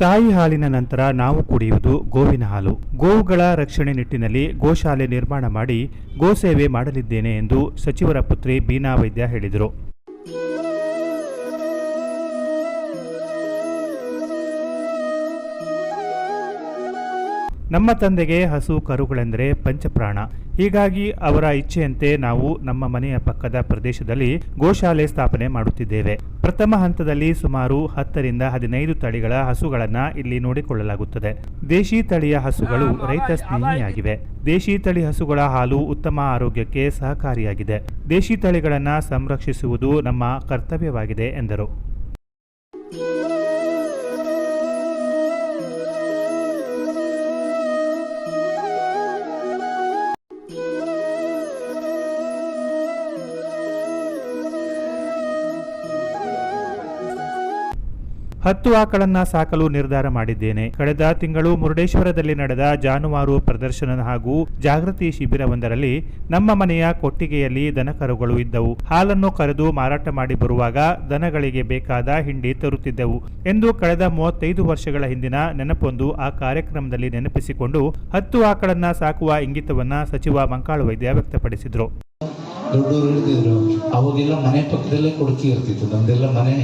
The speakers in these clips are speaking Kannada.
ತಾಯಿ ಹಾಲಿನ ನಂತರ ನಾವು ಕುಡಿಯುವುದು ಗೋವಿನ ಹಾಲು. ಗೋವುಗಳ ರಕ್ಷಣೆ ನಿಟ್ಟಿನಲ್ಲಿ ಗೋಶಾಲೆ ನಿರ್ಮಾಣ ಮಾಡಿ ಗೋಸೇವೆ ಮಾಡಲಿದ್ದೇನೆ ಎಂದು ಸಚಿವರ ಪುತ್ರಿ ಬೀನಾ ವೈದ್ಯ ಹೇಳಿದರು. ನಮ್ಮ ತಂದೆಗೆ ಹಸು ಕರುಗಳೆಂದರೆ ಪಂಚಪ್ರಾಣ. ಹೀಗಾಗಿ ಅವರ ಇಚ್ಛೆಯಂತೆ ನಾವು ನಮ್ಮ ಮನೆಯ ಪಕ್ಕದ ಪ್ರದೇಶದಲ್ಲಿ ಗೋಶಾಲೆ ಸ್ಥಾಪನೆ ಮಾಡುತ್ತಿದ್ದೇವೆ. ಪ್ರಥಮ ಹಂತದಲ್ಲಿ ಸುಮಾರು 10 ರಿಂದ 15 ತಳಿಗಳ ಹಸುಗಳನ್ನು ಇಲ್ಲಿ ನೋಡಿಕೊಳ್ಳಲಾಗುತ್ತದೆ. ದೇಶಿ ತಳಿಯ ಹಸುಗಳು ರೈತ ಸ್ನೇಹಿಯಾಗಿವೆ. ದೇಶಿ ತಳಿ ಹಸುಗಳ ಹಾಲು ಉತ್ತಮ ಆರೋಗ್ಯಕ್ಕೆ ಸಹಕಾರಿಯಾಗಿದೆ. ದೇಶಿ ತಳಿಗಳನ್ನು ಸಂರಕ್ಷಿಸುವುದು ನಮ್ಮ ಕರ್ತವ್ಯವಾಗಿದೆ ಎಂದರು. ಹತ್ತು ಆಕಳನ್ನ ಸಾಕಲು ನಿರ್ಧಾರ ಮಾಡಿದ್ದೇನೆ. ಕಳೆದ ತಿಂಗಳು ಮುರುಡೇಶ್ವರದಲ್ಲಿ ನಡೆದ ಜಾನುವಾರು ಪ್ರದರ್ಶನ ಹಾಗೂ ಜಾಗೃತಿ ಶಿಬಿರವೊಂದರಲ್ಲಿ ನಮ್ಮ ಮನೆಯ ಕೊಟ್ಟಿಗೆಯಲ್ಲಿ ದನಕರುಗಳು ಇದ್ದವು. ಹಾಲನ್ನು ಕರೆದು ಮಾರಾಟ ಮಾಡಿ ಬರುವಾಗ ದನಗಳಿಗೆ ಬೇಕಾದ ಹಿಂಡಿ ತರುತ್ತಿದ್ದೆವು ಎಂದು ಕಳೆದ 35 ವರ್ಷಗಳ ಹಿಂದಿನ ನೆನಪೊಂದು ಆ ಕಾರ್ಯಕ್ರಮದಲ್ಲಿ ನೆನಪಿಸಿಕೊಂಡು 10 ಆಕಳನ್ನ ಸಾಕುವ ಇಂಗಿತವನ್ನ ಸಚಿವ ಮಂಕಾಳು ವೈದ್ಯ ವ್ಯಕ್ತಪಡಿಸಿದ್ರು. ದೊಡ್ಡವರು ಹೇಳ್ತಿದ್ರು, ಅವಾಗೆಲ್ಲ ಮನೆ ಪಕ್ಕದಲ್ಲೇ ಕೊಡುಗೆ ಇರ್ತಿತ್ತು. ನಮ್ದೆಲ್ಲ ಮನೆ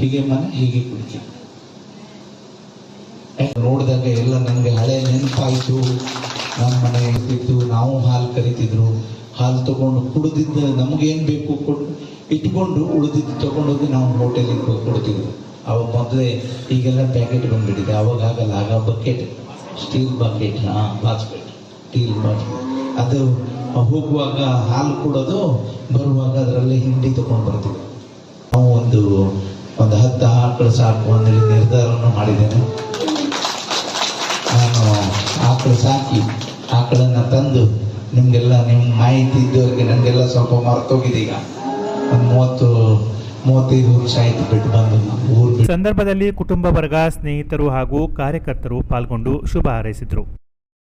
ಹೀಗೆ ಕುಡಿಕೆ ನೋಡಿದಾಗ ಎಲ್ಲ ನನಗೆ ಹಳೆ ನೆನಪಾಯಿತು. ನಮ್ಮ ಮನೆ ಇರ್ತಿತ್ತು, ನಾವು ಹಾಲು ಕರಿತಿದ್ರು. ಹಾಲು ತಗೊಂಡು ಕುಡಿದಿದ್ದು ನಮಗೇನು ಬೇಕು ಇಟ್ಕೊಂಡು ಉಳಿದಿದ್ದು ತಗೊಂಡೋಗಿ ನಾವು ಹೋಟೆಲಿಗೆ ಕೊಡ್ತಿದ್ರು. ಅವಾಗ ಮೊದಲೇ ಈಗೆಲ್ಲ ಪ್ಯಾಕೆಟ್ ಬಂದ್ಬಿಟ್ಟಿದೆ. ಅವಾಗ ಆಗಲ್ಲ, ಆಗ bucket, steel bucket, basket, steel basket. ಅದು ಹೋಗುವಾಗ ಹಾಲು ಕೊಡೋದು, ಬರುವಾಗ ಅದರಲ್ಲಿ ಹಿಂಡಿ ತಗೊಂಡು ಬರ್ತಿದ್ವಿ. ನಾವು ಒಂದು 10 ಆಕಳು ಸಾಕು ಅಂತೇಳಿ ನಿರ್ಧಾರವನ್ನು ಮಾಡಿದ್ದೇನೆ. ನಾನು ಆಕಳು ಸಾಕಿ ಆಕಳನ್ನು ತಂದು ನಿಮಗೆಲ್ಲ ನಿಮ್ಮ ಮಾಹಿತಿ ಇದ್ದವರಿಗೆ ನನಗೆಲ್ಲ ಸ್ವಲ್ಪ ಮರ್ತೋಗಿದೆ. ಈಗ ಒಂದು 35 ವರ್ಷ ಆಯ್ತು ಬಿಟ್ಟು ಬಂದು. ಸಂದರ್ಭದಲ್ಲಿ ಕುಟುಂಬ ವರ್ಗ, ಸ್ನೇಹಿತರು ಹಾಗೂ ಕಾರ್ಯಕರ್ತರು ಪಾಲ್ಗೊಂಡು ಶುಭ ಹಾರೈಸಿದರು.